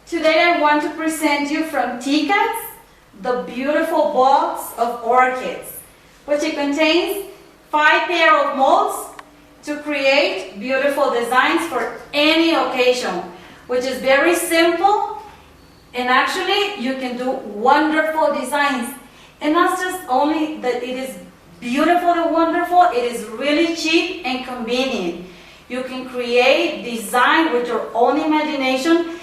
Today I want to present you from Thikas, the beautiful box of orchids, which it contains 5 pairs of molds to create beautiful designs for any occasion, which is very simple, and actually you can do wonderful designs. And not just only that it is beautiful and wonderful, it is really cheap and convenient. You can create design with your own imagination.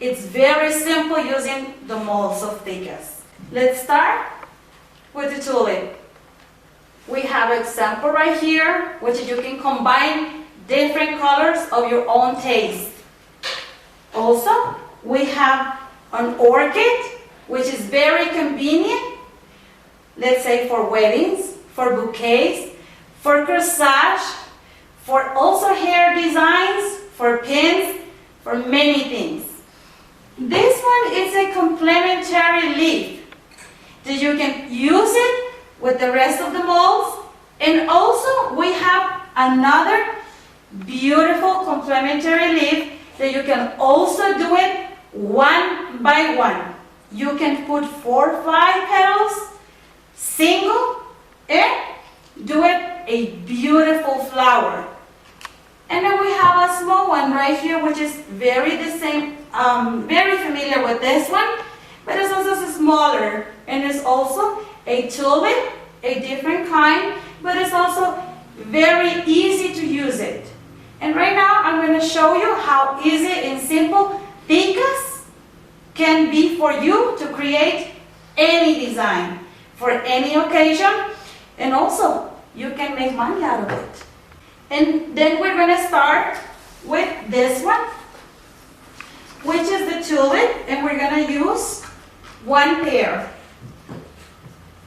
It's very simple using the molds of Thikas. Let's start with the tulip. We have an example right here, which you can combine different colors of your own taste. Also, we have an orchid, which is very convenient, let's say for weddings, for bouquets, for corsage, for also hair designs, for pins, for many things. This one is a complementary leaf that you can use it with the rest of the molds. And also we have another beautiful complementary leaf that you can also do it one by one. You can put 4 or 5 petals, single, and do it a beautiful flower. And then we have a small one right here, which is very familiar with this one, but it's also smaller, and it's also a tulip, a different kind, but it's also very easy to use it. And right now I'm going to show you how easy and simple Thikas can be for you to create any design for any occasion, and also you can make money out of it. And then we're going to start with this one, which is the tulip, and we're going to use 1 pair.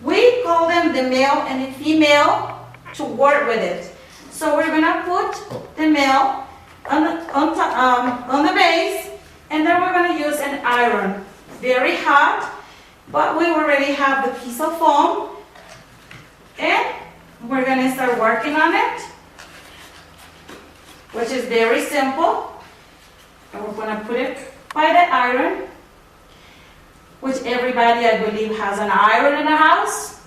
We call them the male and the female to work with it. So we're going to put the male on the base, and then we're going to use an iron. Very hot, but we already have the piece of foam, and we're going to start working on it, which is very simple. And we're going to put it by the iron, which everybody, I believe, has an iron in the house.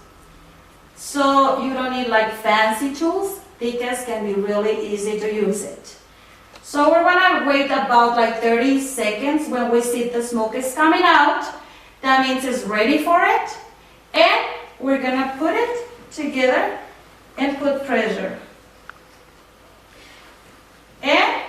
So you don't need like fancy tools. Thikas can be really easy to use it. So we're going to wait about like 30 seconds. When we see the smoke is coming out, that means it's ready for it. And we're going to put it together and put pressure. And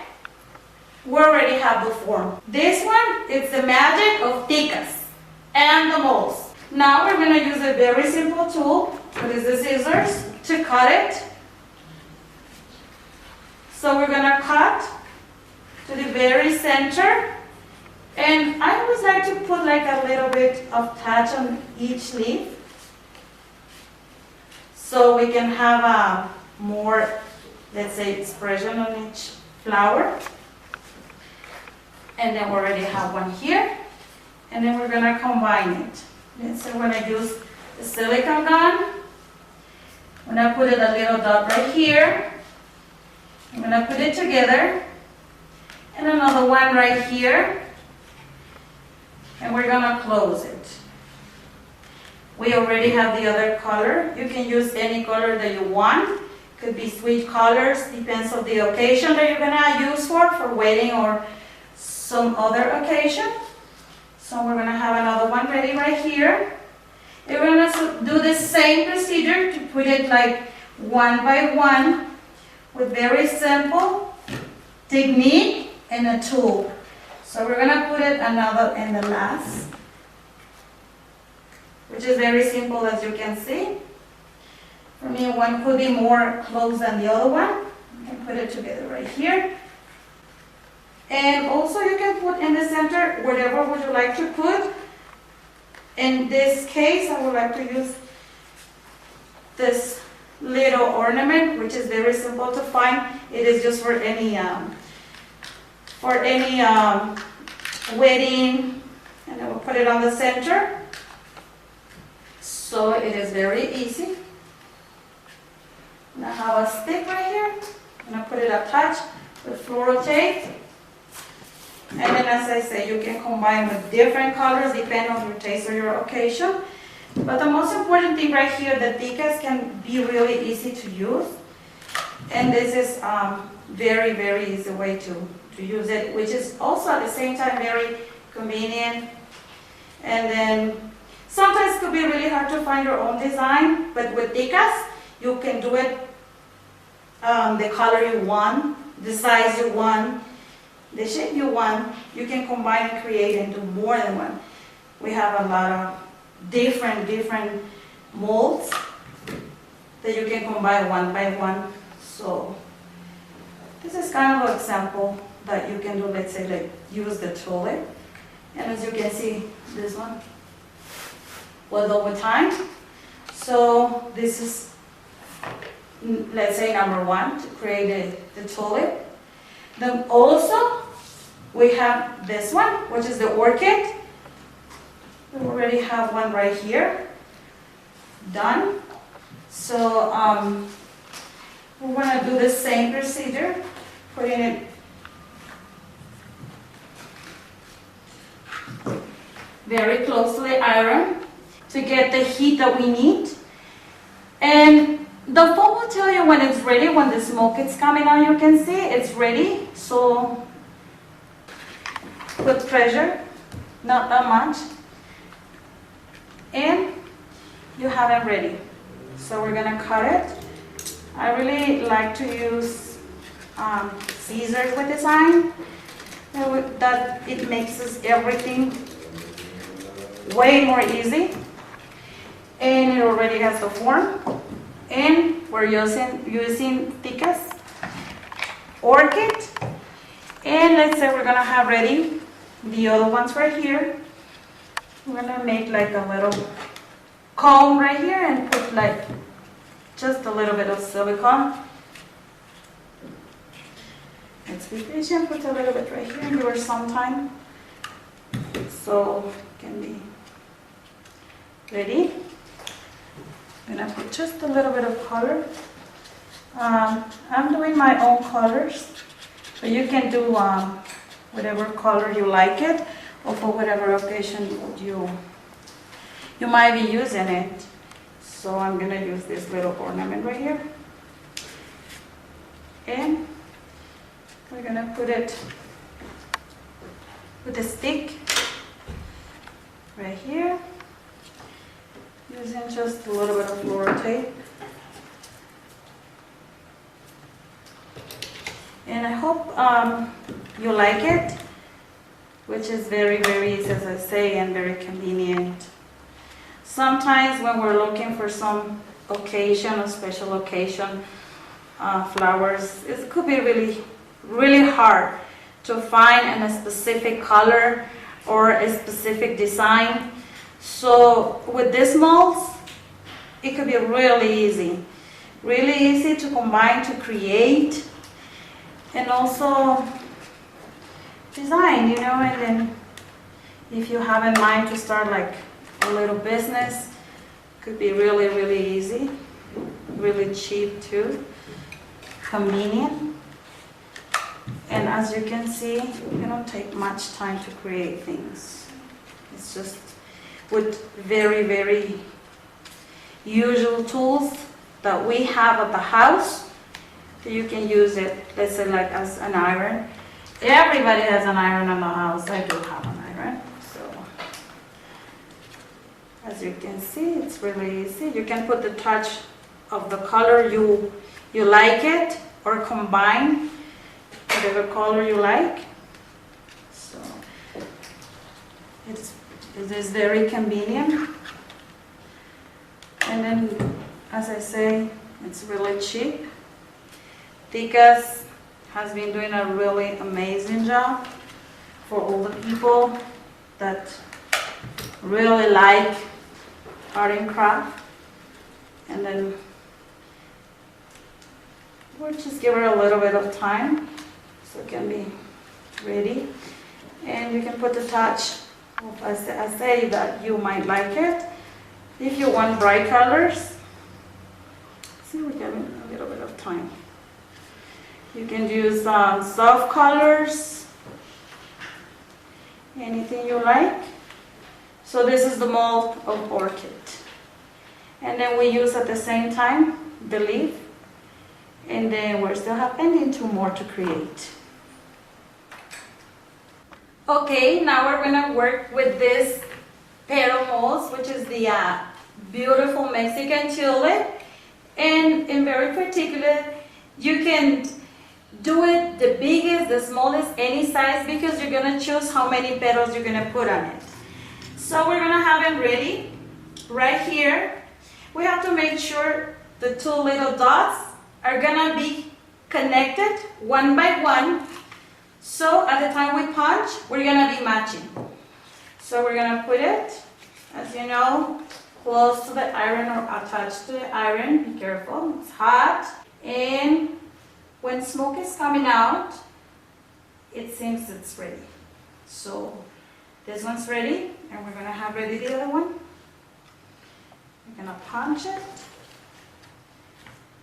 we already have the form. This one, it's the magic of Thikas and the molds. Now we're going to use a very simple tool, which is the scissors, to cut it. So we're going to cut to the very center. And I always like to put like a little bit of touch on each leaf, so we can have a more, let's say, expression on each flower. And then we already have one here. And then we're going to combine it. And so when I use the silicone gun, when I put it a little dot right here, I'm going to put it together. And another one right here. And we're going to close it. We already have the other color. You can use any color that you want. Could be sweet colors, depends on the occasion that you're going to use for wedding or some other occasion. So we're going to have another one ready right here. We're going to do the same procedure to put it like one by one with very simple technique and a tool. So we're going to put it another in the last, which is very simple, as you can see. For me, one could be more close than the other one. You can put it together right here. And also you can put in the center whatever would you like to put. In this case, I would like to use this little ornament, which is very simple to find. It is just for any wedding, and I will put it on the center. So it is very easy. And I have a stick right here. I'm going to put it attached with floral tape. And then And as I say, you can combine with different colors depending on your taste or your occasion. But the most important thing right here, the Thikas can be really easy to use. And this is very, very easy way to use it, which is also at the same time very convenient. And then sometimes it could be really hard to find your own design, but with Thikas, you can do it the color you want, the size you want, the shape you want. You can combine and create and do more than one. We have a lot of different molds that you can combine one by one. So this is kind of an example that you can do. Let's say like use the tulip, and as you can see, this one was over time. So this is, let's say, number one, to create the tulip. Then also we have this one, which is the orchid. We already have one right here done. So we're going to do the same procedure, putting it very closely iron to get the heat that we need. And the foam will tell you when it's ready, when the smoke is coming out. You can see it's ready. So put pressure, not that much, and you have it ready. So we're gonna cut it. I really like to use scissors with design. That it makes everything way more easy. And it already has the form. And we're using Thikas orchid. And let's say we're gonna have ready the other ones right here. We're gonna make like a little comb right here and put like just a little bit of silicone. Let's be patient, put a little bit right here and give her some time. So it can be ready. I'm gonna put just a little bit of color. I'm doing my own colors, but you can do whatever color you like it, or for whatever occasion you might be using it. So I'm gonna use this little ornament right here, and we're gonna put it with a stick right here, using just a little bit of floral tape. And I hope you like it, which is very, very easy, as I say, and very convenient. Sometimes when we're looking for some occasion, a special occasion, flowers, it could be really, really hard to find a specific color or a specific design. So with these molds, it could be really easy to combine, to create, and also design, and then if you have in mind to start like a little business, could be really, really easy, really cheap too, convenient. And as you can see, it don't take much time to create things. It's just with very, very usual tools that we have at the house. You can use it, let's say, like as an iron. Everybody has an iron in the house. I do have an iron. So as you can see, it's really easy. You can put the touch of the color you like it, or combine whatever color you like. So it is very convenient. And then, as I say, it's really cheap. Thikas has been doing a really amazing job for all the people that really like art and craft. And then we'll just give her a little bit of time so it can be ready. And you can put the touch of, I say that you might like it. If you want bright colors, see, we're giving a little bit of time. You can use soft colors, anything you like. So this is the mold of orchid. And then we use at the same time the leaf. And then we still have pending 2 more to create. Okay, now we're gonna work with this pair of molds, which is the beautiful Mexican tulip. And in very particular, you can do it the biggest, the smallest, any size, because you're gonna choose how many petals you're gonna put on it. So we're gonna have them ready right here. We have to make sure the 2 little dots are gonna be connected one by one. So at the time we punch, we're gonna be matching. So we're gonna put it, as you know, close to the iron or attached to the iron. Be careful, it's hot. And when smoke is coming out, it seems it's ready. So this one's ready, and we're gonna have ready the other one. We're gonna punch it.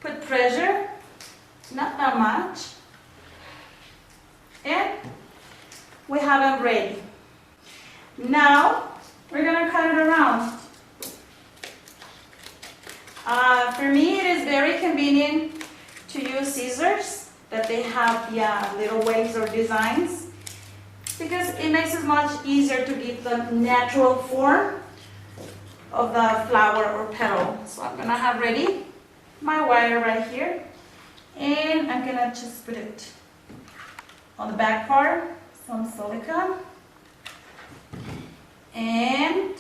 Put pressure, not that much. And we have them ready. Now we're gonna cut it around. For me, it is very convenient to use scissors that they have little waves or designs, because it makes it much easier to give the natural form of the flower or petal. So I'm gonna have ready my wire right here, and I'm gonna just put it on the back part, some silicone, and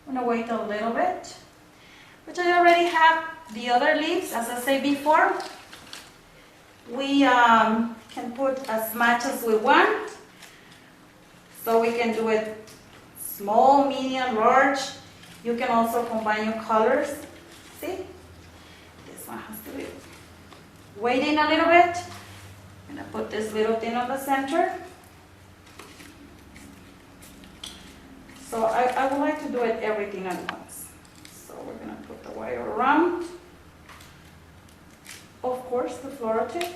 I'm gonna wait a little bit, which I already have the other leaves. As I said before, we can put as much as we want, so we can do it small, medium, large. You can also combine your colors. See, this one has to be waiting a little bit. I'm gonna put this little thing on the center. So I would like to do it everything at once. So we're gonna put the wire around. Of course, the floral tip.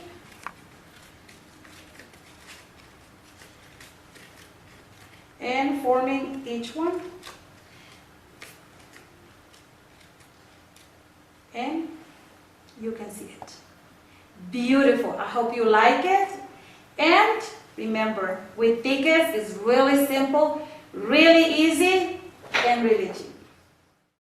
And forming each one. And you can see it. Beautiful. I hope you like it. And remember, with Thikas, it's really simple, really easy, and really cheap.